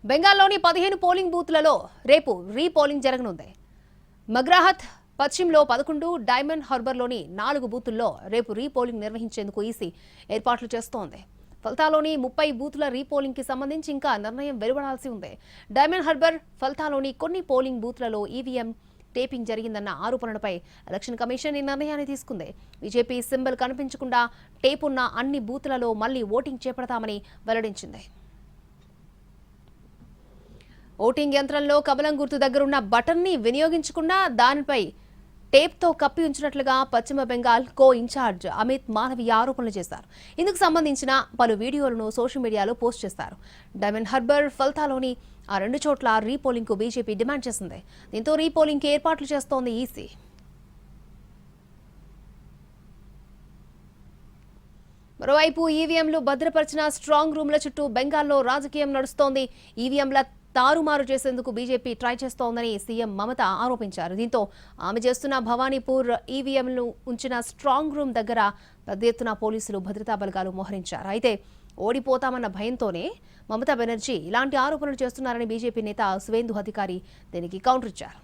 బెంగాల్లోని 15 పోలింగ్ బూత్లలో రేపు రీపోలింగ్ జరగనుంది. మగ్రాహత్ పశ్చిమలో 11, డైమండ్ హార్బర్లోని 4 బూతుల్లో రేపు రీపోలింగ్ నిర్వహించేందుకు ఈసీ ఏర్పాట్లు చేస్తోంది. ఫల్తాలోని 30 బూతుల రీపోలింగ్ కి సంబంధించి ఇంకా నిర్ణయం వెలువడాల్సి ఉంది. డైమండ్ హార్బర్, ఫల్తాలోని కొన్ని పోలింగ్ బూత్లలో ఈవీఎం టేపింగ్ జరిగిందన్న ఆరోపణలపై ఎలక్షన్ కమిషన్ ఈ నిర్ణయాన్ని తీసుకుంది. బీజేపీ సింబల్ కనిపించకుండా టేప్ ఉన్న అన్ని బూత్లలో మళ్లీ ఓటింగ్ చేపడతామని వెల్లడించింది. ఓటింగ్ యంత్రంలో కమలం గుర్తు దగ్గరున్న బటన్ని వినియోగించకుండా దానిపై టేప్తో కప్పి ఉంచినట్లుగా పశ్చిమ బెంగాల్ కో ఇన్ఛార్జ్ అమిత్ మాలవీయ ఆరోపణలు చేశారు. ఇందుకు సంబంధించిన పలు వీడియోలను సోషల్ మీడియాలో పోస్ట్ చేశారు. డైమండ్ హార్బర్, ఫల్తాలోని ఆ 2 చోట్ల రీపోలింగ్ కు బీజేపీ డిమాండ్ చేసింది. దీంతో రీపోలింగ్ కి ఏర్పాట్లు చేస్తోంది ఈసీ. మరోవైపు ఈవీఎంలు భద్రపరిచిన స్ట్రాంగ్ రూమ్ల చుట్టూ బెంగాల్లో రాజకీయం నడుస్తోంది. ఈవీఎంల తారుమారు చేసేందుకు బీజేపీ ట్రై చేస్తోందని సీఎం మమత ఆరోపించారు. దీంతో ఆమె చేస్తున్న భవానీపూర్ ఈవీఎంలు ఉంచిన స్ట్రాంగ్ రూమ్ దగ్గర పెద్ద ఎత్తున పోలీసులు భద్రతా బలగాలు మోహరించారు. అయితే ఓడిపోతామన్న భయంతోనే మమతా బెనర్జీ ఇలాంటి ఆరోపణలు చేస్తున్నారని బీజేపీ నేత సువేందు అధికారి దీనికి కౌంటర్ ఇచ్చారు.